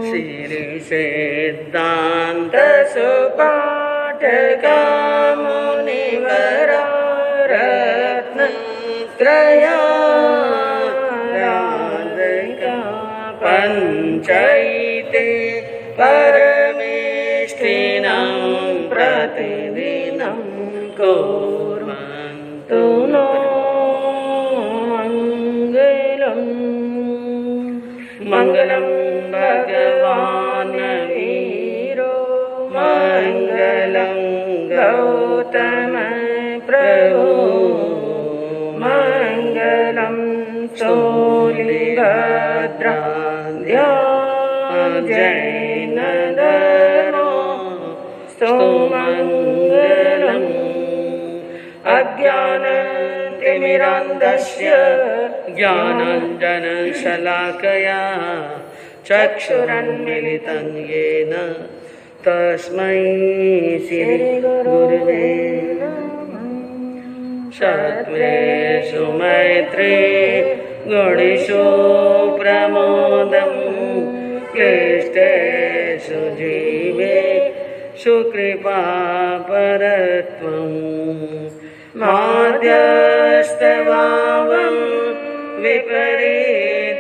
श्री सिद्धांत सुपाठका मुनिवरा रत्नत्रया राधिका पंचैते परमेष्ठिनं प्रतिदिनं कुर्वन्तु नो मंगलम भगवान वीरो मंगलम गौतम प्रभु मंगलम शूलिभद्राद्या जैन धर्मो स्तोमंगलम अज्ञानतिमिरान्धस्य ज्ञानाञ्जनशलाकया चक्षुरुन्मीलितं येन तस्मै श्रीगुरुवे सत्त्वेषु मैत्री गुणेषु प्रमोदं क्लिष्टेषु जीवेषु कृपापरत्वं माध्यस्थभावं विपरीतवेतौ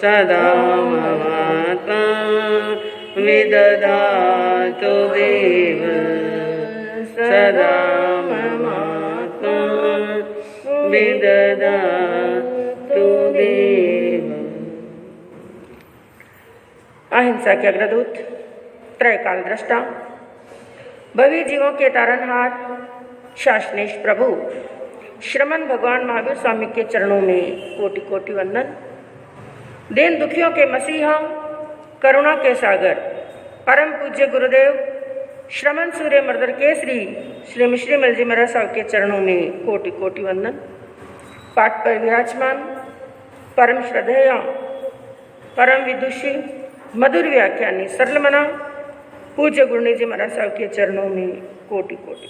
सदा ममात्मा विदधातु देव सदा ममात्मा विदधातु देव। अहिंसा के अग्रदूत, त्रैकाल दृष्टा, भवी जीवों के तारनहार शासनेश प्रभु श्रमण भगवान महावीर स्वामी के चरणों में कोटि कोटि वंदन। दीन दुखियों के मसीहा, करुणा के सागर, परम पूज्य गुरुदेव श्रमण सूर्य मर्दर केसरी श्री मिश्री मलजी महाराज साहब के चरणों में कोटि कोटि वंदन। पाठ पर विराजमान परम श्रद्धेय, परम विदुषी, मधुर व्याख्यानी, सरल मना पूज्य गुरुनी जी महाराज साहब के चरणों में कोटि कोटि।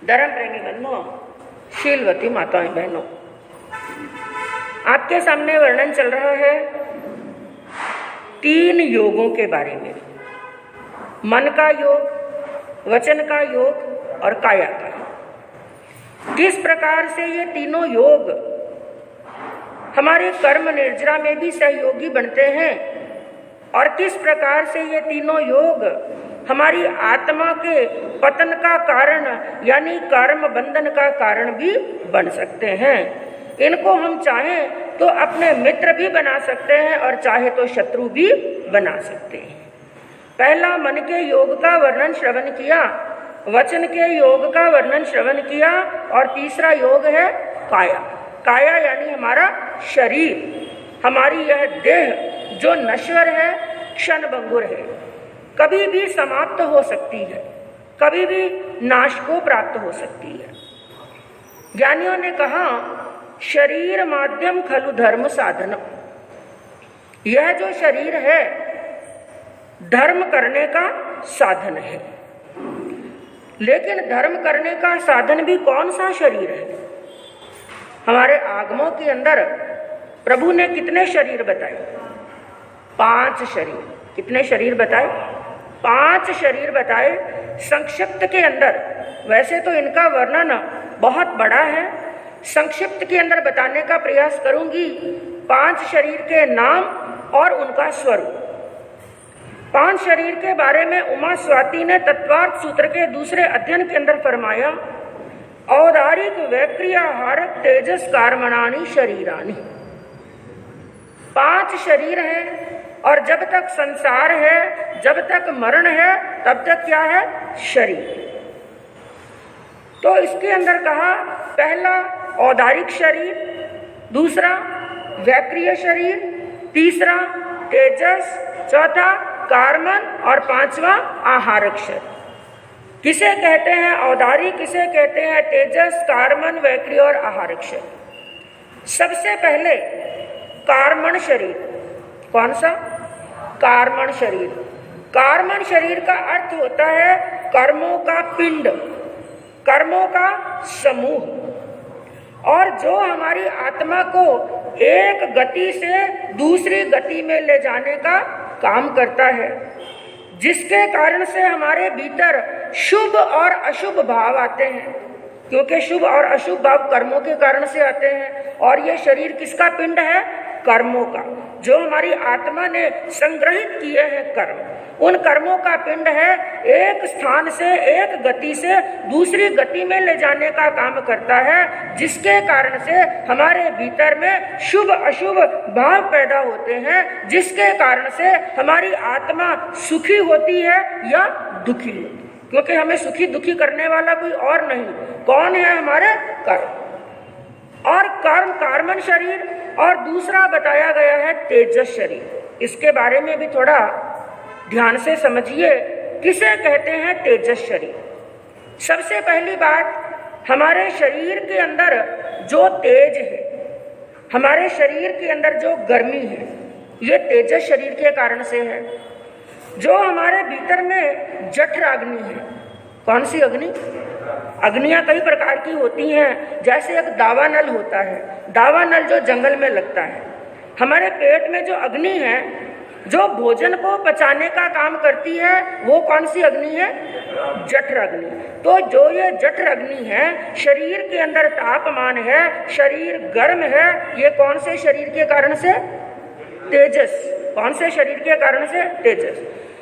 धर्म प्रेमी बंधुओं, शीलवती माताएं बहनों, आपके सामने वर्णन चल रहा है 3 योगों के बारे में। मन का योग, वचन का योग और काया का। किस प्रकार से ये तीनों योग हमारे कर्म निर्जरा में भी सहयोगी बनते हैं और किस प्रकार से ये तीनों योग हमारी आत्मा के पतन का कारण यानी कर्म बंधन का कारण भी बन सकते हैं। इनको हम चाहें तो अपने मित्र भी बना सकते हैं और चाहे तो शत्रु भी बना सकते हैं। पहला मन के योग का वर्णन श्रवण किया, वचन के योग का वर्णन श्रवण किया और तीसरा योग है काया। काया यानी हमारा शरीर, हमारी यह देह जो नश्वर है, क्षणभंगुर है, कभी भी समाप्त हो सकती है, कभी भी नाश को प्राप्त हो सकती है। ज्ञानियों ने कहा शरीर माध्यम खलु धर्म साधन। यह जो शरीर है धर्म करने का साधन है, लेकिन धर्म करने का साधन भी कौन सा शरीर है? हमारे आगमों के अंदर प्रभु ने कितने शरीर बताए? 5 शरीर। कितने शरीर बताए? 5 शरीर बताए संक्षिप्त के अंदर। वैसे तो इनका वर्णन बहुत बड़ा है, संक्षिप्त के अंदर बताने का प्रयास करूंगी। 5 शरीर के नाम और उनका स्वरूप। 5 शरीर के बारे में उमा स्वाति ने तत्वार्थ सूत्र के दूसरे अध्ययन के अंदर फरमाया, औदारिक वैक्रियाहारक तेजस कार्मणानि शरीरानि। 5 शरीर हैं और जब तक संसार है, जब तक मरण है, तब तक क्या है? शरीर। तो इसके अंदर कहा पहला औदारिक शरीर, दूसरा वैक्रिय शरीर, तीसरा तेजस, चौथा कार्मन और 5वां आहारक शरीर। किसे कहते हैं औदारिक, किसे कहते हैं तेजस, कार्मन, वैक्रिय और आहारक शरीर? सबसे पहले कार्मण शरीर। कौन सा? कार्मण शरीर। कार्मण शरीर का अर्थ होता है कर्मों का पिंड, कर्मों का समूह। और जो हमारी आत्मा को एक गति से दूसरी गति में ले जाने का काम करता है, जिसके कारण से हमारे भीतर शुभ और अशुभ भाव आते हैं, क्योंकि शुभ और अशुभ भाव कर्मों के कारण से आते हैं। और ये शरीर किसका पिंड है? कर्मों का, जो हमारी आत्मा ने संग्रहित किए हैं कर्म, उन कर्मों का पिंड है। एक स्थान से एक गति से दूसरी गति में ले जाने का काम करता है, जिसके कारण से हमारे भीतर में शुभ अशुभ भाव पैदा होते हैं, जिसके कारण से हमारी आत्मा सुखी होती है या दुखी होती है। क्योंकि हमें सुखी दुखी करने वाला कोई और नहीं, कौन है? हमारे कर्म। और कर्म कार्मन शरीर, और दूसरा बताया गया है तेजस शरीर। इसके बारे में भी थोड़ा ध्यान से समझिए, किसे कहते हैं तेजस शरीर। सबसे पहली बात, हमारे शरीर के अंदर जो तेज है, हमारे शरीर के अंदर जो गर्मी है, ये तेजस शरीर के कारण से है। जो हमारे भीतर में जठराग्नि है, कौन सी अग्नि? अग्नियां कई प्रकार की होती हैं। जैसे एक दावानल होता है, दावानल जो जंगल में लगता है। हमारे पेट में जो अग्नि है, जो भोजन को पचाने का काम करती है, वो कौन सी अग्नि है? जठराग्नि। तो जो ये जठराग्नि है, शरीर के अंदर तापमान है, शरीर गर्म है, ये कौन से शरीर के कारण से? तेजस। कौन से शरीर के कारण से? तेजस।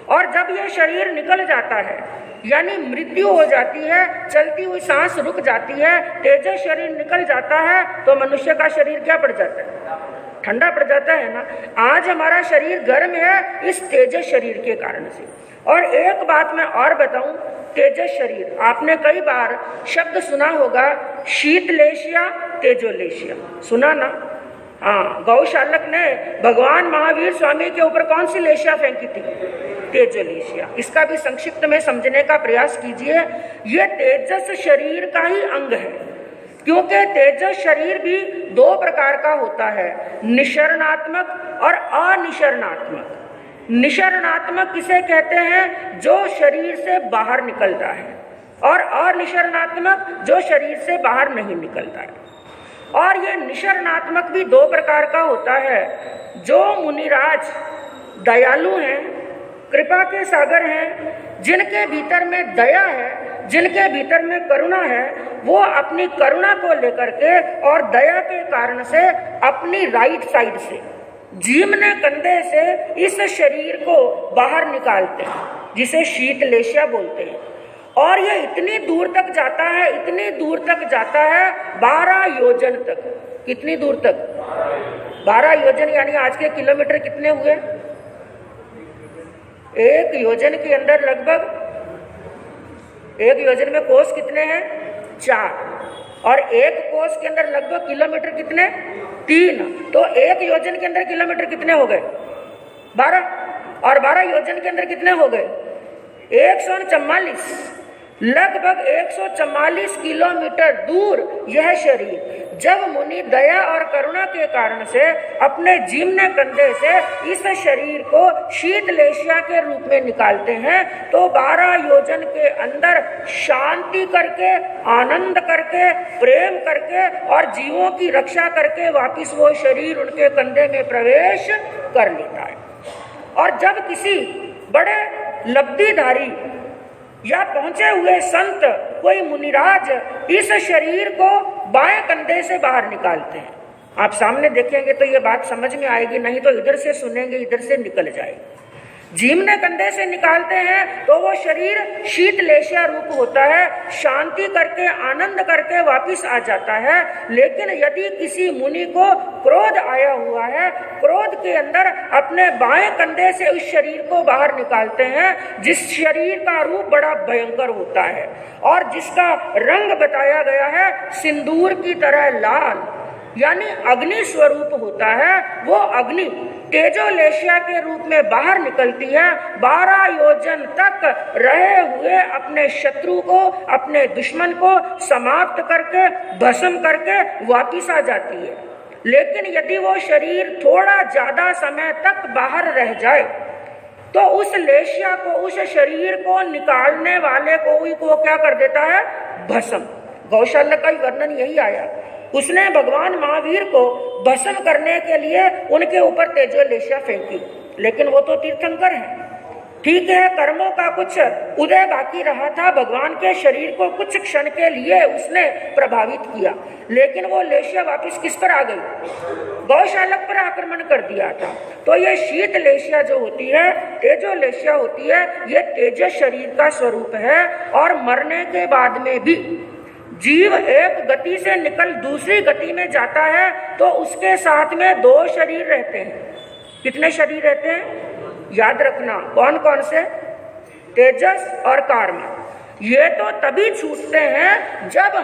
और जब ये शरीर निकल जाता है, यानी मृत्यु हो जाती है, चलती हुई सांस रुक जाती है, तेजस शरीर निकल जाता है, तो मनुष्य का शरीर क्या पड़ जाता है? ठंडा पड़ जाता है ना। आज हमारा शरीर गर्म है इस तेजस शरीर के कारण से। और एक बात मैं और बताऊं, तेजस शरीर, आपने कई बार शब्द सुना होगा, शीतलेशिया तेजोलेशिया, सुना ना? हाँ, गौशालक ने भगवान महावीर स्वामी के ऊपर कौन सी लेशिया फेंकी थी? तेजोलेशिया। इसका भी संक्षिप्त में समझने का प्रयास कीजिए। ये तेजस शरीर का ही अंग है, क्योंकि तेजस शरीर भी दो प्रकार का होता है, निशरणात्मक और अनिशरणात्मक। निशरणात्मक किसे कहते हैं? जो शरीर से बाहर निकलता है, और अनिशरणात्मक जो शरीर से बाहर नहीं निकलता है। और ये निशरणात्मक भी दो प्रकार का होता है। जो मुनिराज दयालु हैं, कृपा के सागर हैं, जिनके भीतर में दया है, जिनके भीतर में करुणा है, वो अपनी करुणा को लेकर के और दया के कारण से अपनी राइट साइड से, जीमने कंधे से इस शरीर को बाहर निकालते हैं, जिसे शीतलेशिया बोलते हैं। और ये इतनी दूर तक जाता है, इतनी दूर तक जाता है, 12 योजन तक। कितनी दूर तक? 12 योजन, यानी आज के किलोमीटर कितने हुए? एक योजन के अंदर लगभग, एक योजन में कोस कितने हैं? 4। और एक कोस के अंदर लगभग किलोमीटर कितने? 3। तो एक योजन के अंदर किलोमीटर कितने हो गए? 12। और 12 योजन के अंदर कितने हो गए? 144। लगभग 144 किलोमीटर दूर यह शरीर, जब मुनि दया और करुणा के कारण से अपने जीमने कंधे से इस शरीर को शीतलेशिया के रूप में निकालते हैं, तो 12 योजन के अंदर शांति करके, आनंद करके, प्रेम करके और जीवों की रक्षा करके वापिस वो शरीर उनके कंधे में प्रवेश कर लेता है। और जब किसी बड़े लब्धिधारी या पहुंचे हुए संत, कोई मुनिराज इस शरीर को बाएं कंधे से बाहर निकालते हैं, आप सामने देखेंगे तो ये बात समझ में आएगी, नहीं तो इधर से सुनेंगे इधर से निकल जाएगी। जीमने कंधे से निकालते हैं तो वो शरीर शीतलेशिया रूप होता है, शांति करके, आनंद करके वापिस आ जाता है। लेकिन यदि किसी मुनि को क्रोध आया हुआ है, क्रोध के अंदर अपने बाएं कंधे से उस शरीर को बाहर निकालते हैं, जिस शरीर का रूप बड़ा भयंकर होता है और जिसका रंग बताया गया है सिंदूर की तरह लाल, यानी अग्नि स्वरूप होता है। वो अग्नि तेजोलेशिया के रूप में बाहर निकलती है, 12 योजन तक रहे हुए अपने शत्रु को, अपने दुश्मन को समाप्त करके, भस्म करके वापिस आ जाती है। लेकिन यदि वो शरीर थोड़ा ज्यादा समय तक बाहर रह जाए तो उस लेशिया को, उस शरीर को निकालने वाले को क्या कर देता है? भस्म। गौशाला का वर्णन यही आया उसने भगवान महावीर को भस्म करने के लिए उनके ऊपर तेजोलेशिया फेंकी, लेकिन वो तो तीर्थंकर है। ठीक है, कर्मों का कुछ उदय बाकी रहा था, भगवान के शरीर को कुछ क्षण के लिए उसने प्रभावित किया, लेकिन वो लेशिया वापस किस पर आ गई? गौशालक पर आक्रमण कर दिया था। तो ये शीत लेशिया जो होती है, तेजो लेशिया होती है, ये तेज शरीर का स्वरूप है। और मरने के बाद में भी जीव एक गति से निकल दूसरी गति में जाता है तो उसके साथ में 2 शरीर रहते हैं। कितने शरीर रहते हैं? याद रखना, कौन कौन से? तेजस और कार्म। ये तो तभी छूटते हैं जब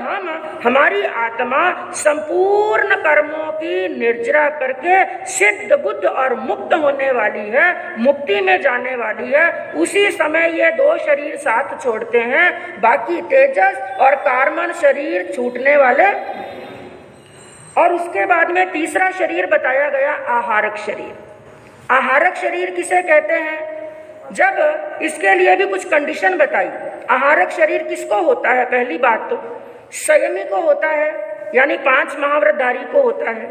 हमारी आत्मा संपूर्ण कर्मों की निर्जरा करके सिद्ध बुद्ध और मुक्त होने वाली है, मुक्ति में जाने वाली है। उसी समय ये 2 शरीर साथ छोड़ते हैं, बाकी तेजस और कार्मन शरीर छूटने वाले। और उसके बाद में तीसरा शरीर बताया गया, आहारक शरीर। आहारक शरीर किसे कहते हैं? जब इसके लिए भी कुछ कंडीशन बताई। आहारक शरीर किसको होता है? पहली बात तो संयमी को होता है, यानी 5 महाव्रतधारी को होता है।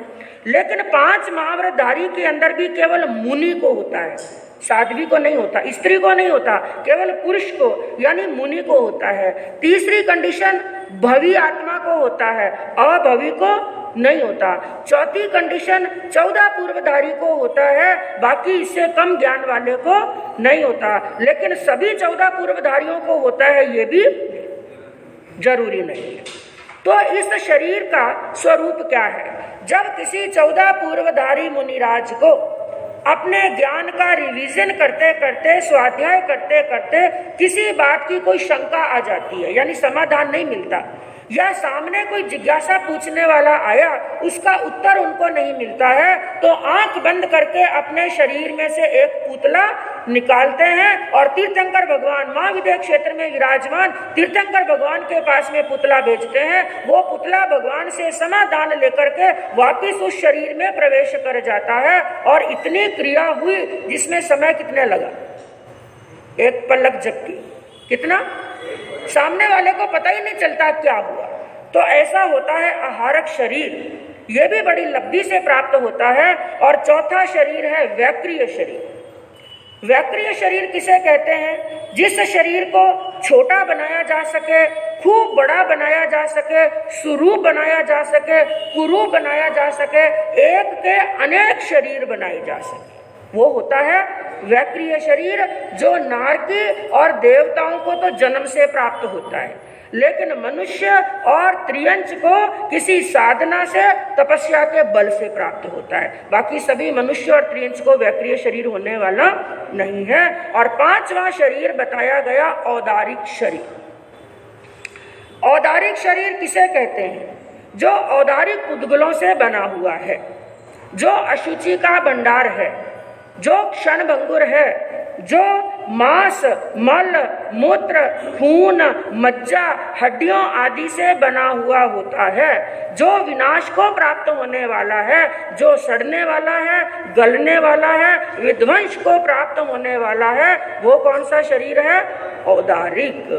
लेकिन 5 महाव्रतधारी के अंदर भी केवल मुनि को होता है, साध्वी को नहीं होता, स्त्री को नहीं होता, केवल पुरुष को यानी मुनि को होता है। तीसरी कंडीशन भवी आत्मा को होता है, अभवी को नहीं होता। चौथी कंडीशन 14 पूर्वधारी को होता है, बाकी इससे कम ज्ञान वाले को नहीं होता। लेकिन सभी 14 पूर्वधारियों को होता है, ये भी जरूरी नहीं है। तो इस शरीर का स्वरूप क्या है? जब किसी 14 पूर्वधारी मुनिराज को अपने ज्ञान का रिवीजन करते करते, स्वाध्याय करते करते किसी बात की कोई शंका आ जाती है, यानी समाधान नहीं मिलता, या सामने कोई जिज्ञासा पूछने वाला आया, उसका उत्तर उनको नहीं मिलता है, तो आंख बंद करके अपने शरीर में से एक पुतला निकालते हैं और तीर्थंकर भगवान महाविद्या क्षेत्र में विराजमान तीर्थंकर भगवान के पास में पुतला भेजते हैं। वो पुतला भगवान से समाधान लेकर के वापिस उस शरीर में प्रवेश कर जाता है। और इतनी क्रिया हुई जिसमें समय कितने लगा? एक पलक झपकी। कितना? सामने वाले को पता ही नहीं चलता क्या हुआ। तो ऐसा होता है आहारक शरीर, ये भी बड़ी लब्धि से प्राप्त होता है। और चौथा शरीर है व्याक्रिय शरीर। व्याक्रिय शरीर किसे कहते हैं? जिस शरीर को छोटा बनाया जा सके, खूब बड़ा बनाया जा सके, सुरूप बनाया जा सके, कुरूप बनाया जा सके, एक के अनेक शरीर बनाए जा सके, वो होता है व्याक्रिय शरीर, जो नारकी और देवताओं को तो जन्म से प्राप्त होता है, लेकिन मनुष्य और त्रियंच को किसी साधना से, तपस्या के बल से प्राप्त होता है। बाकी सभी मनुष्य और त्रियंच को व्याक्रिय शरीर होने वाला नहीं है। और 5वां शरीर बताया गया औदारिक शरीर। औदारिक शरीर किसे कहते हैं? जो औदारिक उद्गलों से बना हुआ है, जो अशुचि का भंडार है, जो क्षण भंगुर है, जो मांस, मल, मूत्र, खून, मज्जा, हड्डियों आदि से बना हुआ होता है, जो विनाश को प्राप्त होने वाला है, जो सड़ने वाला है, गलने वाला है, विध्वंस को प्राप्त होने वाला है, वो कौन सा शरीर है? औदारिक।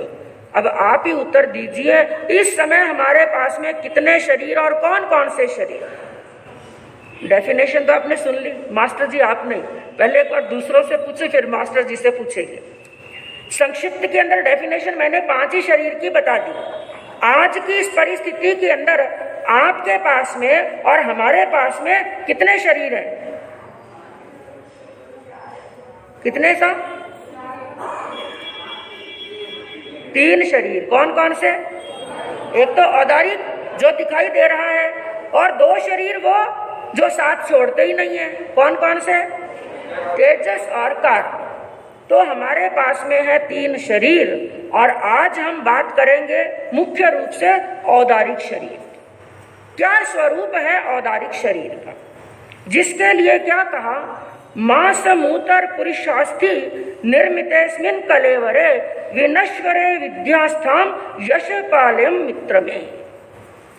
अब आप ही उत्तर दीजिए, इस समय हमारे पास में कितने शरीर और कौन कौन से शरीर? डेफिनेशन तो आपने सुन ली, मास्टर जी आप नहीं, पहले एक बार दूसरों से पूछे फिर मास्टर जी से पूछेंगे। संक्षिप्त के अंदर डेफिनेशन मैंने 5 ही शरीर की बता दी। आज की इस परिस्थिति के अंदर आपके पास में और हमारे पास में कितने शरीर हैं? कितने सा? 3 शरीर। कौन कौन से? एक तो औदारिक जो दिखाई दे रहा है, और 2 शरीर वो जो साथ छोड़ते ही नहीं है। कौन कौन से? तेजस और कार्म। तो हमारे पास में है 3 शरीर, और आज हम बात करेंगे मुख्य रूप से औदारिक शरीर। क्या स्वरूप है औदारिक शरीर का, जिसके लिए क्या कहा? मांस मूत्र पुरुषास्थि निर्मितेस्मिन् कलेवरे विनश्वरे विद्यास्थाम यश पालयम मित्र में।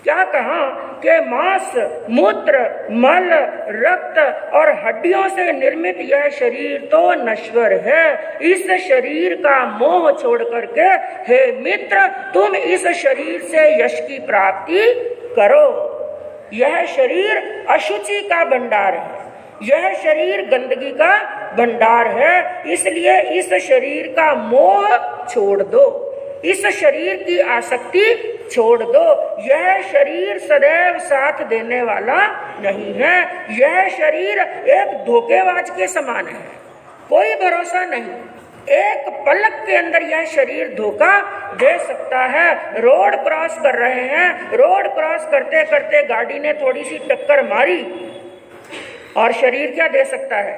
क्या कहा कि मांस, मूत्र, मल, रक्त और हड्डियों से निर्मित यह शरीर तो नश्वर है। इस शरीर का मोह छोड़ करके हे मित्र, तुम इस शरीर से यश की प्राप्ति करो। यह शरीर अशुचि का भंडार है, यह शरीर गंदगी का भंडार है। इसलिए इस शरीर का मोह छोड़ दो, इस शरीर की आसक्ति छोड़ दो। यह शरीर सदैव साथ देने वाला नहीं है, यह शरीर एक धोखेबाज के समान है, कोई भरोसा नहीं। एक पलक के अंदर यह शरीर धोखा दे सकता है। रोड क्रॉस कर रहे हैं, रोड क्रॉस करते करते गाड़ी ने थोड़ी सी टक्कर मारी और शरीर क्या दे सकता है?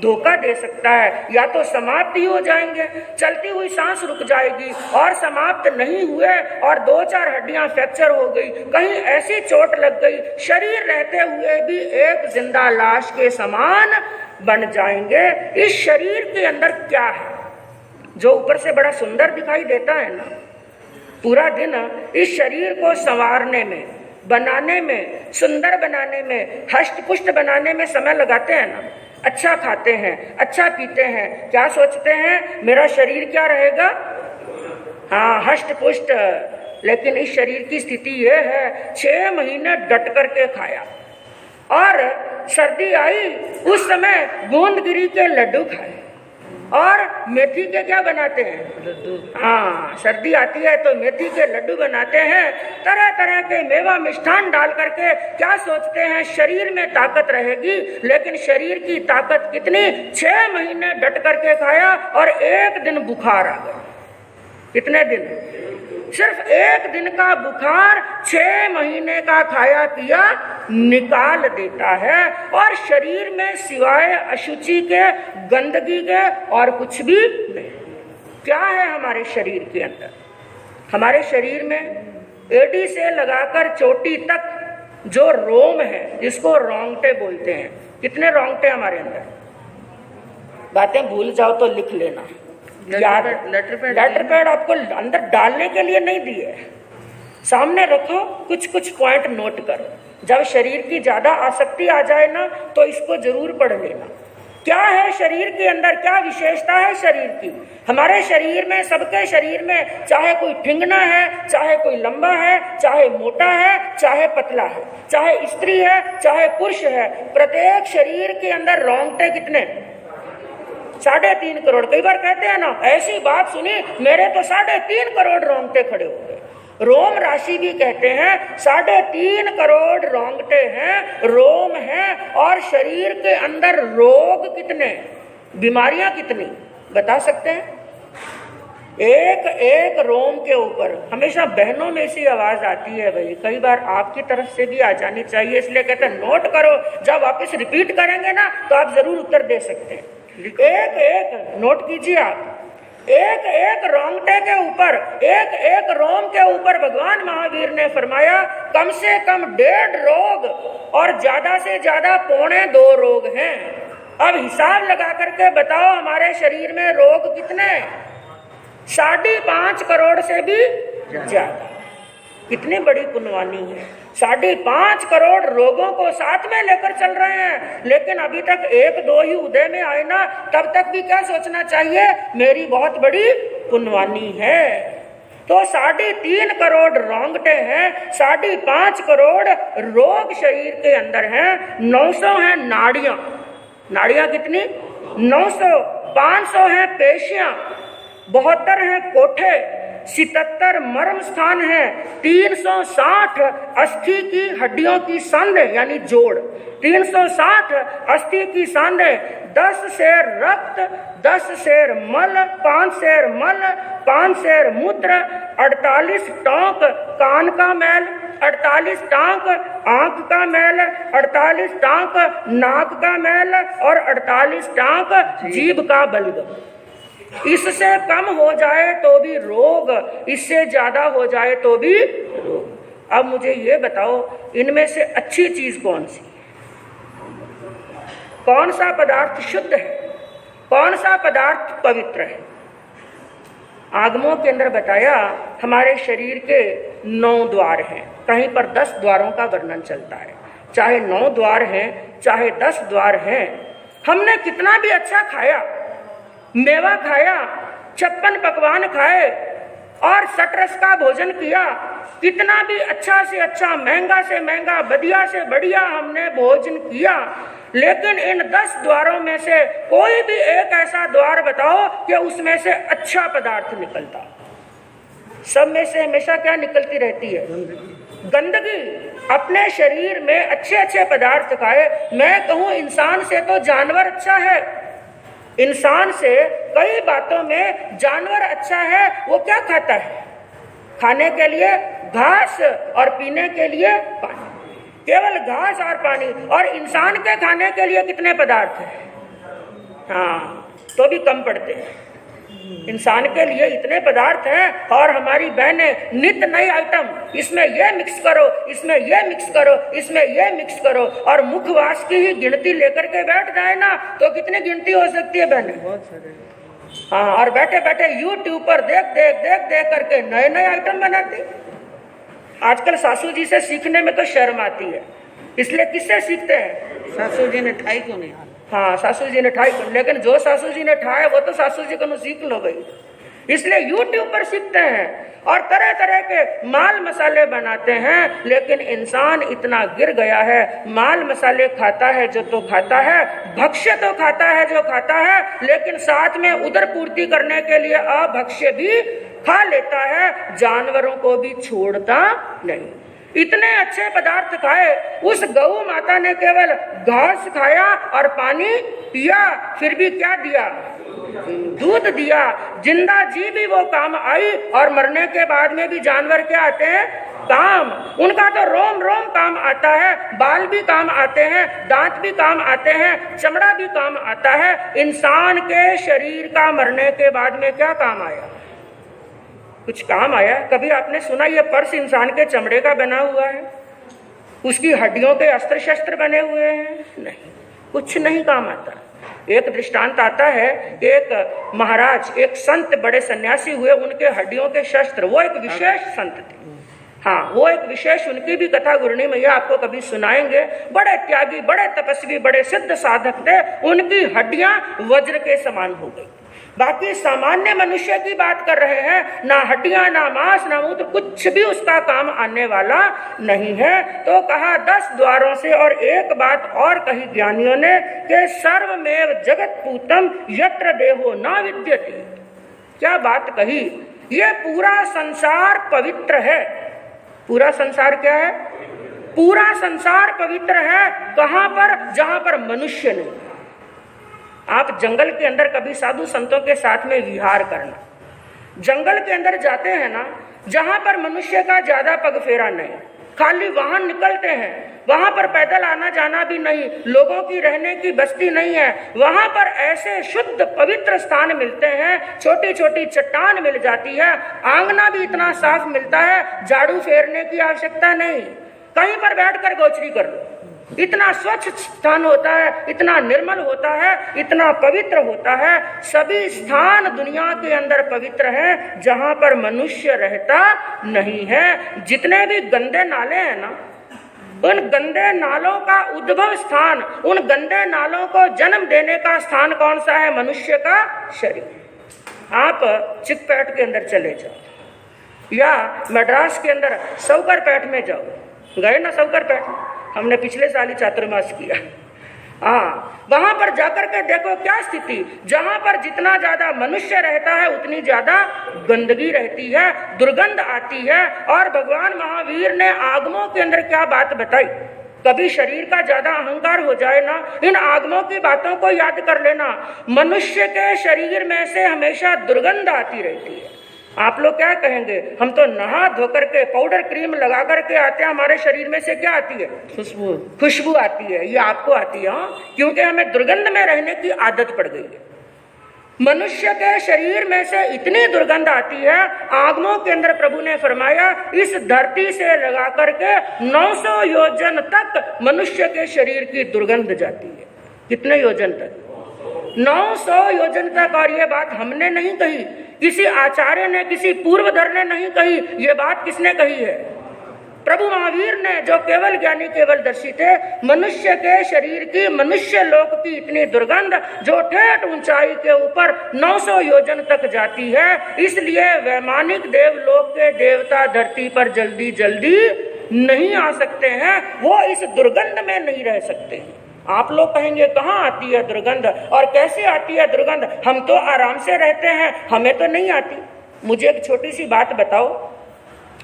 धोखा दे सकता है। या तो समाप्त ही हो जाएंगे, चलती हुई सांस रुक जाएगी, और समाप्त नहीं हुए और 2-4 हड्डियां फ्रैक्चर हो गई, कहीं ऐसी चोट लग गई, शरीर रहते हुए भी एक जिंदा लाश के समान बन जाएंगे। इस शरीर के अंदर क्या है जो ऊपर से बड़ा सुंदर दिखाई देता है ना? पूरा दिन इस शरीर को संवारने में, बनाने में, सुंदर बनाने में, हष्ट पुष्ट बनाने में समय लगाते हैं ना। अच्छा खाते हैं, अच्छा पीते हैं, क्या सोचते हैं मेरा शरीर क्या रहेगा? हाँ, हष्ट पुष्ट। लेकिन इस शरीर की स्थिति यह है, 6 महीने डट करके खाया और सर्दी आई उस समय गोंदगिरी के लड्डू खाए और मेथी के क्या बनाते हैं? लड्डू। हाँ, सर्दी आती है तो मेथी के लड्डू बनाते हैं, तरह तरह के मेवा मिष्ठान डाल करके। क्या सोचते हैं शरीर में ताकत रहेगी, लेकिन शरीर की ताकत कितनी? 6 महीने डट करके खाया और एक दिन बुखार आ गया। कितने दिन? सिर्फ एक दिन का बुखार 6 महीने का खाया पिया निकाल देता है, और शरीर में सिवाय अशुचि के, गंदगी के और कुछ भी नहीं। क्या है हमारे शरीर के अंदर? हमारे शरीर में एड़ी से लगाकर चोटी तक जो रोम है, जिसको रोंगटे बोलते हैं, कितने रोंगटे हमारे अंदर? बातें भूल जाओ तो लिख लेना। लेटर पैड आपको अंदर डालने के लिए नहीं दिए, सामने रखो, कुछ कुछ पॉइंट नोट करो। जब शरीर की ज्यादा आसक्ति आ जाए ना तो इसको जरूर पढ़ लेना। क्या है शरीर के अंदर, क्या विशेषता है शरीर की? हमारे शरीर में, सबके शरीर में, चाहे कोई ठिंगना है, चाहे कोई लंबा है, चाहे मोटा है, चाहे पतला है, चाहे स्त्री है, चाहे पुरुष है, प्रत्येक शरीर के अंदर रोंगटे कितने? 3.5 करोड़। कई बार कहते हैं ना, ऐसी बात सुनी, मेरे तो 3.5 करोड़ रोंगटे खड़े हो गए। रोम राशि भी कहते हैं 3.5 करोड़ रोंगटे हैं, रोम हैं। और शरीर के अंदर रोग कितने, बीमारियां कितनी, बता सकते हैं? एक एक रोम के ऊपर हमेशा बहनों में सी आवाज आती है भाई, कई बार आपकी तरफ से भी आ जानी चाहिए, इसलिए कहते हैं नोट करो, जब वापस रिपीट करेंगे ना तो आप जरूर उत्तर दे सकते हैं। एक एक नोट कीजिए आप, एक एक रोंगटे के ऊपर, एक एक रोम के ऊपर भगवान महावीर ने फरमाया कम से कम 1.5 रोग और ज्यादा से ज्यादा 2.25 रोग हैं। अब हिसाब लगा करके बताओ हमारे शरीर में रोग कितने? 5.5 करोड़ से भी ज्यादा। कितनी बड़ी पुण्यवानी है, 5.5 करोड़ रोगों को साथ में लेकर चल रहे हैं। लेकिन अभी तक 1-2 ही उदय में आए ना, तब तक भी क्या सोचना चाहिए? मेरी बहुत बड़ी पुण्यवानी है। तो 3.5 करोड़ रोंगटे हैं, 5.5 करोड़ रोग शरीर के अंदर हैं, 900 हैं नाड़ियां। नाड़ियां कितनी? 900। 500 हैं पेशियां, 72 हैं कोठे, 77 मर्म स्थान है, 360 अस्थि की हड्डियों की सांधे यानी जोड़, 360 अस्थि की सांधे, 10 सेर रक्त, 10 सेर मल, 5 सेर मल, 5 सेर मूत्र, 48 टोंक कान का मैल, 48 टांक आंख का मैल, 48 टांक नाक का मैल और 48 टांक जीभ का बलगम। इससे कम हो जाए तो भी रोग, इससे ज्यादा हो जाए तो भी रोग। अब मुझे ये बताओ, इनमें से अच्छी चीज कौन सी? कौन सा पदार्थ शुद्ध है, कौन सा पदार्थ पवित्र है? आगमों के अंदर बताया हमारे शरीर के 9 द्वार हैं, कहीं पर 10 द्वारों का वर्णन चलता है। चाहे 9 द्वार हैं, चाहे 10 द्वार हैं, हमने कितना भी अच्छा खाया, मेवा खाया, 56 पकवान खाए और 60 रस का भोजन किया, कितना भी अच्छा से अच्छा, महंगा से महंगा, बढ़िया से बढ़िया हमने भोजन किया, लेकिन इन 10 द्वारों में से कोई भी एक ऐसा द्वार बताओ कि उसमें से अच्छा पदार्थ निकलता। सब में से हमेशा क्या निकलती रहती है? गंदगी। अपने शरीर में अच्छे अच्छे पदार्थ खाए। मैं कहूं इंसान से तो जानवर अच्छा है, इंसान से कई बातों में जानवर अच्छा है। वो क्या खाता है? खाने के लिए घास और पीने के लिए पानी, केवल घास और पानी। और इंसान के खाने के लिए कितने पदार्थ हैं? हाँ, तो भी कम पड़ते हैं। इंसान के लिए इतने पदार्थ हैं और हमारी बहनें नित नई आइटम, इसमें ये मिक्स करो, इसमें ये मिक्स करो, इसमें ये मिक्स करो, और मुखवास की ही गिनती लेकर के बैठ जाए ना तो कितनी गिनती हो सकती है बहनें? बहुत सारे। हाँ, और बैठे बैठे यूट्यूब पर देख करके नए नए आइटम बनाती। आजकल सासू जी से सीखने में तो शर्म आती है, इसलिए किससे सीखते हैं? सासू जी ने ठाई क्यों नहीं? हाँ, सासू जी ने ठाई, लेकिन जो सासू जी ने ठाया वो तो सासू जी को सीख लो गई, इसलिए यूट्यूब पर सीखते हैं और तरह तरह के माल मसाले बनाते हैं। लेकिन इंसान इतना गिर गया है, माल मसाले खाता है जो तो खाता है, भक्ष्य तो खाता है जो खाता है, लेकिन साथ में उदर पूर्ति करने के लिए अभक्ष्य भी खा लेता है, जानवरों को भी छोड़ता नहीं। इतने अच्छे पदार्थ खाए, उस गौ माता ने केवल घास खाया और पानी पिया, फिर भी क्या दिया? दूध दिया। जिंदा जी भी वो काम आई, और मरने के बाद में भी जानवर क्या आते हैं? काम। उनका तो रोम रोम काम आता है, बाल भी काम आते हैं, दांत भी काम आते हैं, चमड़ा भी काम आता है। इंसान के शरीर का मरने के बाद में क्या काम आया? कुछ काम आया? कभी आपने सुना ये पर्स इंसान के चमड़े का बना हुआ है, उसकी हड्डियों के अस्त्र शस्त्र बने हुए हैं? नहीं, कुछ नहीं काम आता। एक दृष्टांत आता है, एक महाराज, एक संत, बड़े सन्यासी हुए, उनके हड्डियों के शस्त्र, वो एक विशेष संत थे। हाँ, वो एक विशेष, उनकी भी कथा गुरनी मैया आपको कभी सुनाएंगे। बड़े त्यागी, बड़े तपस्वी, बड़े सिद्ध साधक थे। उनकी हड्डियां वज्र के समान हो गई। बाकी सामान्य मनुष्य की बात कर रहे हैं, ना हड्डियां, ना मांस, ना मूत्र, कुछ भी उसका काम आने वाला नहीं है। तो कहा 10 द्वारों से, और एक बात और कही ज्ञानियों ने कि सर्वमेव जगत पूतम यत्र देहो न विद्यते। क्या बात कही? ये पूरा संसार पवित्र है। पूरा संसार क्या है? पूरा संसार पवित्र है। कहां पर? जहां पर मनुष्य नहीं। आप जंगल के अंदर कभी साधु संतों के साथ में विहार करना, जंगल के अंदर जाते हैं ना, जहां पर मनुष्य का ज्यादा पगफेरा नहीं, खाली वाहन निकलते हैं, वहां पर पैदल आना जाना भी नहीं, लोगों की रहने की बस्ती नहीं है, वहां पर ऐसे शुद्ध पवित्र स्थान मिलते हैं, छोटी छोटी चट्टान मिल जाती है, आंगना भी इतना साफ मिलता है, झाड़ू फेरने की आवश्यकता नहीं, कहीं पर बैठकर गोचरी कर लो। इतना स्वच्छ स्थान होता है, इतना निर्मल होता है, इतना पवित्र होता है। सभी स्थान दुनिया के अंदर पवित्र हैं जहां पर मनुष्य रहता नहीं है। जितने भी गंदे नाले हैं ना, उन गंदे नालों का उद्भव स्थान, उन गंदे नालों को जन्म देने का स्थान कौन सा है? मनुष्य का शरीर। आप चिकपेट के अंदर चले जाओ या मद्रास के अंदर सौकरपेट में जाओ, गए ना सौकरपेट? हमने पिछले साल ही चातुर्मास किया। हाँ, वहां पर जाकर के देखो क्या स्थिति, जहां पर जितना ज्यादा मनुष्य रहता है उतनी ज्यादा गंदगी रहती है, दुर्गंध आती है। और भगवान महावीर ने आगमों के अंदर क्या बात बताई? कभी शरीर का ज्यादा अहंकार हो जाए ना, इन आगमों की बातों को याद कर लेना। मनुष्य के शरीर में से हमेशा दुर्गंध आती रहती है। आप लोग क्या कहेंगे? हम तो नहा धोकर के पाउडर क्रीम लगा करके आते हैं, हमारे शरीर में से क्या आती है? खुशबू आती है। ये आपको आती है, क्योंकि हमें दुर्गंध में रहने की आदत पड़ गई है। मनुष्य के शरीर में से इतनी दुर्गंध आती है, आगमों के अंदर प्रभु ने फरमाया इस धरती से लगा करके 900 योजन तक मनुष्य के शरीर की दुर्गंध जाती है। कितने योजन तक? 900 योजन तक। और ये बात हमने नहीं कही, किसी आचार्य ने, किसी पूर्वधर ने नहीं कही, ये बात किसने कही है? प्रभु महावीर ने, जो केवल ज्ञानी केवल दर्शी थे, मनुष्य के शरीर की, मनुष्य लोक की इतनी दुर्गंध जो ठेठ ऊंचाई के ऊपर 900 योजन तक जाती है, इसलिए वैमानिक देवलोक के देवता धरती पर जल्दी जल्दी नहीं आ सकते हैं, वो इस दुर्गंध में नहीं रह सकते। आप लोग कहेंगे कहाँ आती है दुर्गंध और कैसे आती है दुर्गंध, हम तो आराम से रहते हैं, हमें तो नहीं आती। मुझे एक छोटी सी बात बताओ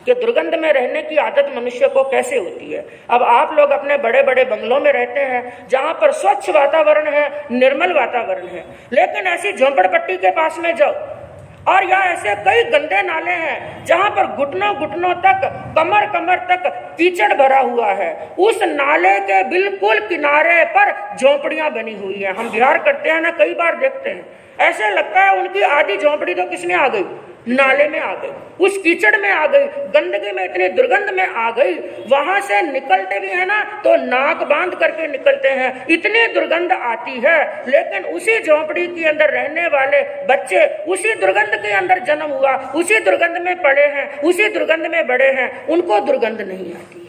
कि दुर्गंध में रहने की आदत मनुष्य को कैसे होती है। अब आप लोग अपने बड़े बड़े बंगलों में रहते हैं जहां पर स्वच्छ वातावरण है, निर्मल वातावरण है, लेकिन ऐसी झोंपड़पट्टी के पास में जाओ और या ऐसे कई गंदे नाले हैं जहां पर घुटनों घुटनों तक, कमर कमर तक कीचड़ भरा हुआ है। उस नाले के बिल्कुल किनारे पर झोंपड़ियां बनी हुई है। हम बिहार करते हैं ना, कई बार देखते हैं, ऐसे लगता है उनकी आधी झोंपड़ी तो किसमें आ गई, नाले में आ गई, उस कीचड़ में आ गई, गंदगी में, इतनी दुर्गंध में आ गई। वहां से निकलते भी है ना तो नाक बांध करके निकलते हैं, इतनी दुर्गंध आती है। लेकिन उसी झोंपड़ी के अंदर रहने वाले बच्चे उसी दुर्गंध के अंदर जन्म हुआ, उसी दुर्गंध में पड़े हैं, उसी दुर्गंध में बड़े हैं, उनको दुर्गंध नहीं आती।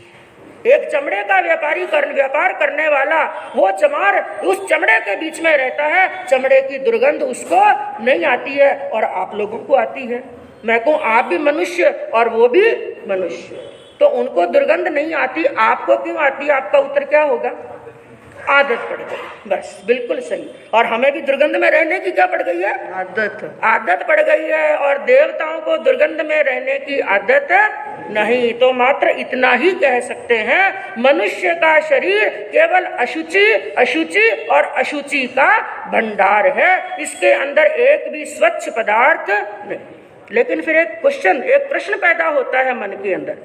एक चमड़े का व्यापार करने वाला, वो चमार उस चमड़े के बीच में रहता है, चमड़े की दुर्गंध उसको नहीं आती है और आप लोगों को आती है। मैं कहूँ आप भी मनुष्य और वो भी मनुष्य, तो उनको दुर्गंध नहीं आती, आपको क्यों आती? आपका उत्तर क्या होगा? आदत पड़ गई, बस बिल्कुल सही। और हमें भी दुर्गंध में रहने की क्या पड़ गई है? आदत पड़ गई है। और देवताओं को दुर्गंध में रहने की आदत नहीं। तो मात्र इतना ही कह सकते हैं, मनुष्य का शरीर केवल अशुचि और अशुचि का भंडार है, इसके अंदर एक भी स्वच्छ पदार्थ नहीं। लेकिन फिर एक प्रश्न पैदा होता है मन के अंदर,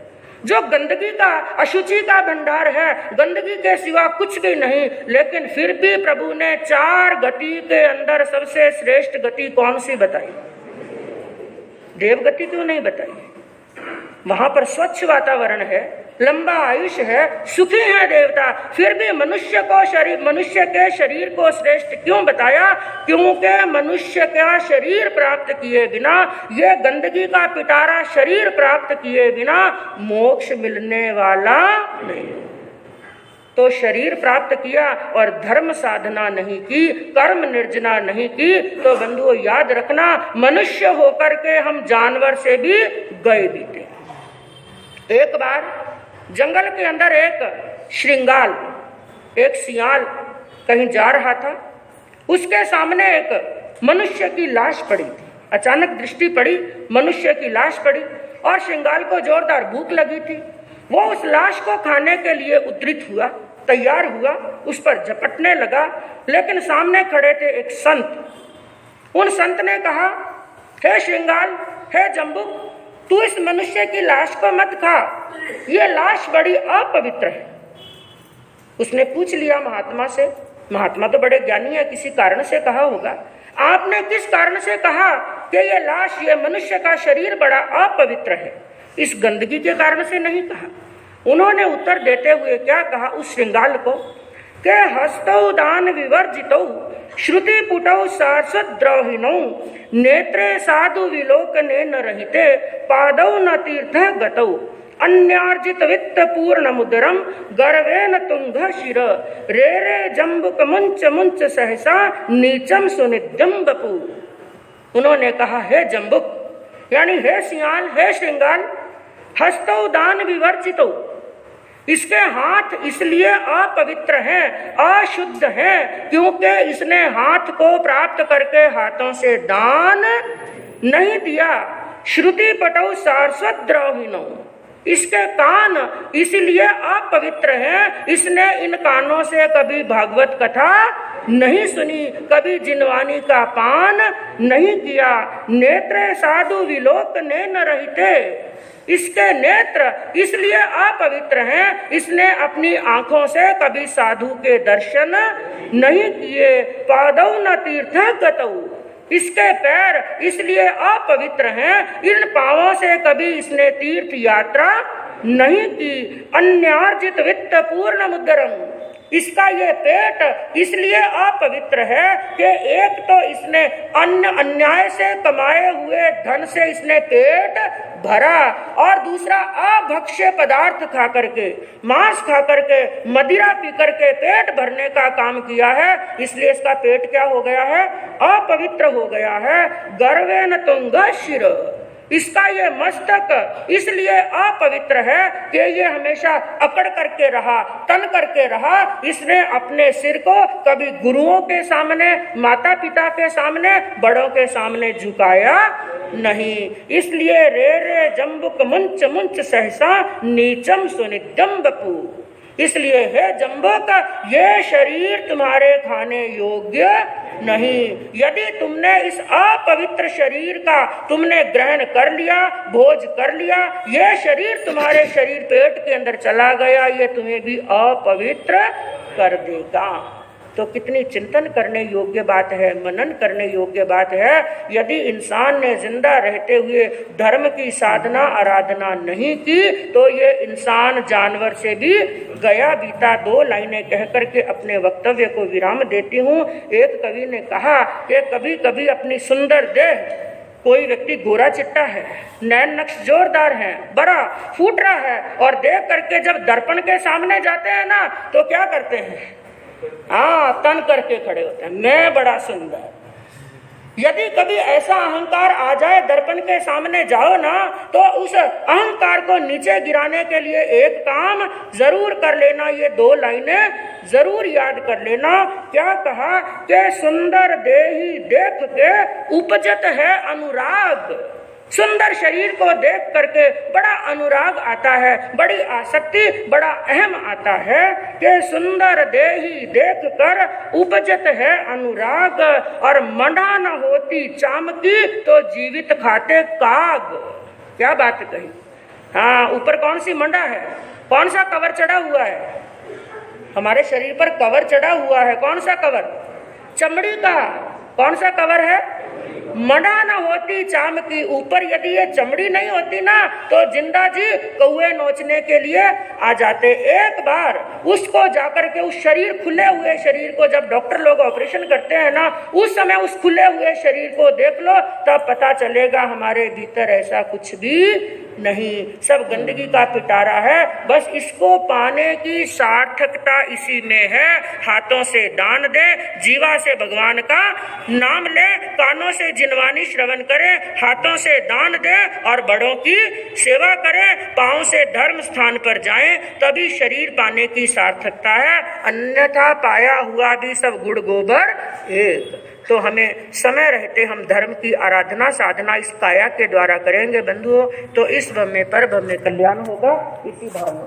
जो गंदगी का, अशुचि का भंडार है, गंदगी के सिवा कुछ भी नहीं, लेकिन फिर भी प्रभु ने 4 गति के अंदर सबसे श्रेष्ठ गति कौन सी बताई? देव गति क्यों नहीं बताई? वहां पर स्वच्छ वातावरण है, लंबा आयुष्य है, सुखी है देवता, फिर भी मनुष्य के शरीर को श्रेष्ठ क्यों बताया? क्योंकि मनुष्य का शरीर प्राप्त किए बिना, ये गंदगी का पिटारा शरीर प्राप्त किए बिना मोक्ष मिलने वाला नहीं। तो शरीर प्राप्त किया और धर्म साधना नहीं की, कर्म निर्जना नहीं की, तो बंधुओं याद रखना, मनुष्य होकर के हम जानवर से भी गए बीते। एक बार जंगल के अंदर एक श्रृंगाल, एक सियाल कहीं जा रहा था, उसके सामने एक मनुष्य की लाश पड़ी थी। अचानक दृष्टि पड़ी, मनुष्य की लाश पड़ी और श्रृंगाल को जोरदार भूख लगी थी। वो उस लाश को खाने के लिए उद्यत हुआ, तैयार हुआ, उस पर झपटने लगा, लेकिन सामने खड़े थे एक संत। उन संत ने कहा, हे श्रृंगाल, हे जम्बुक, तू इस मनुष्य की लाश को मत खा, ये लाश बड़ी अपवित्र है। उसने पूछ लिया महात्मा से, महात्मा तो बड़े ज्ञानी है, किसी कारण से कहा होगा, आपने किस कारण से कहा कि ये लाश, ये मनुष्य का शरीर बड़ा अपवित्र है? इस गंदगी के कारण से नहीं कहा। उन्होंने उत्तर देते हुए क्या कहा उस श्रृंगाल को के हस्तौ दान विवर्जितौ श्रुति पुटौ शाश्वत द्रोहिणौ नेत्रे साधु विलोकने न रहिते पादौ न तीर्थ गतौ अन्यार्जित वित्त पूर्ण मुद्रम गर्वेन तुंग शिर रे रे जम्बुक मुंच मुंच सहसा नीचम सुनिध्यम बपू। उन्होंने कहा, हे जम्बुक, यानी हे सियाल, हे श्रृंगाल, हस्तौ दान विवर्जितौ, इसके हाथ इसलिए अपवित्र हैं, अशुद्ध हैं, क्योंकि इसने हाथ को प्राप्त करके हाथों से दान नहीं दिया। श्रुति पटौ शाश्वत द्रोहिणौ, इसके कान इसलिए अपवित्र हैं, इसने इन कानों से कभी भागवत कथा नहीं सुनी, कभी जिनवानी का पान नहीं किया। नेत्रे साधु विलोकने न रहते, इसके नेत्र इसलिए अपवित्र हैं, इसने अपनी आंखों से कभी साधु के दर्शन नहीं किए। पादौ न तीर्थ गतौ, इसके पैर इसलिए अपवित्र हैं, इन पांवों से कभी इसने तीर्थ यात्रा नहीं की। अन्यार्जित वित्त पूर्ण मुद्रम, इसका ये पेट इसलिए अपवित्र है कि एक तो इसने अन्याय से कमाए हुए धन से इसने पेट भरा, और दूसरा अभक्ष्य पदार्थ खा करके, मांस खा करके, मदिरा पी करके पेट भरने का काम किया है, इसलिए इसका पेट क्या हो गया है? अपवित्र हो गया है। गर्वेन तुंग शिर, इसका ये मस्तक इसलिए अपवित्र है कि ये हमेशा अकड़ करके रहा, तन करके रहा। इसने अपने सिर को कभी गुरुओं के सामने, माता पिता के सामने, बड़ों के सामने झुकाया नहीं। इसलिए रे रे जम्बुक मुंच मुंच सहसा नीचम सुनित्यम बपू, इसलिए है जम्बुक ये शरीर तुम्हारे खाने योग्य नहीं। यदि तुमने इस अपवित्र शरीर का तुमने ग्रहण कर लिया, भोज कर लिया, ये शरीर तुम्हारे शरीर पेट के अंदर चला गया, ये तुम्हें भी अपवित्र कर देगा। तो कितनी चिंतन करने योग्य बात है, मनन करने योग्य बात है। यदि इंसान ने जिंदा रहते हुए धर्म की साधना आराधना नहीं की तो ये इंसान जानवर से भी गया बीता। 2 लाइनें कह करके अपने वक्तव्य को विराम देती हूँ। एक कवि ने कहा कि कभी कभी अपनी सुंदर देह, कोई व्यक्ति गोरा चिट्टा है, नैन नक्श जोरदार है, बड़ा फूट रहा है, और देख करके जब दर्पण के सामने जाते हैं ना तो क्या करते हैं? तन करके खड़े होते हैं, मैं बड़ा सुंदर। यदि कभी ऐसा अहंकार आ जाए, दर्पण के सामने जाओ ना, तो उस अहंकार को नीचे गिराने के लिए एक काम जरूर कर लेना। ये 2 लाइनें जरूर याद कर लेना। क्या कहा कि सुंदर देही देख के उपजत है अनुराग। सुंदर शरीर को देख करके बड़ा अनुराग आता है, बड़ी आसक्ति, बड़ा अहम आता है कि सुंदर देही देख कर उपजत है अनुराग, और मंडा न होती चामकी तो जीवित खाते काग। क्या बात कही? ऊपर कौन सी मंडा है? कौन सा कवर चढ़ा हुआ है? हमारे शरीर पर कवर चढ़ा हुआ है। कौन सा कवर? चमड़ी का। कौन सा कवर है? मंडा न होती चाम की। ऊपर यदि ये चमड़ी नहीं होती ना तो जिंदा जी कौए नोचने के लिए आ जाते। एक बार उसको जाकर के उस शरीर, खुले हुए शरीर को जब डॉक्टर लोग ऑपरेशन करते हैं ना, उस समय उस खुले हुए शरीर को देख लो, तब पता चलेगा हमारे भीतर ऐसा कुछ भी नहीं, सब गंदगी का पिटारा है। बस इसको पाने की सार्थकता इसी में है। हाथों से दान दे, जीवा से भगवान का नाम ले, कानों से जिनवानी श्रवण करे, हाथों से दान दे और बड़ों की सेवा करे, पांव से धर्म स्थान पर जाएं, तभी शरीर पाने की सार्थकता है। अन्यथा पाया हुआ भी सब गुड़ गोबर एक। तो हमें समय रहते हम धर्म की आराधना साधना इस काया के द्वारा करेंगे बंधुओं, तो इस ब्रह्म में पर ब्रह्म में कल्याण होगा। इसी भावना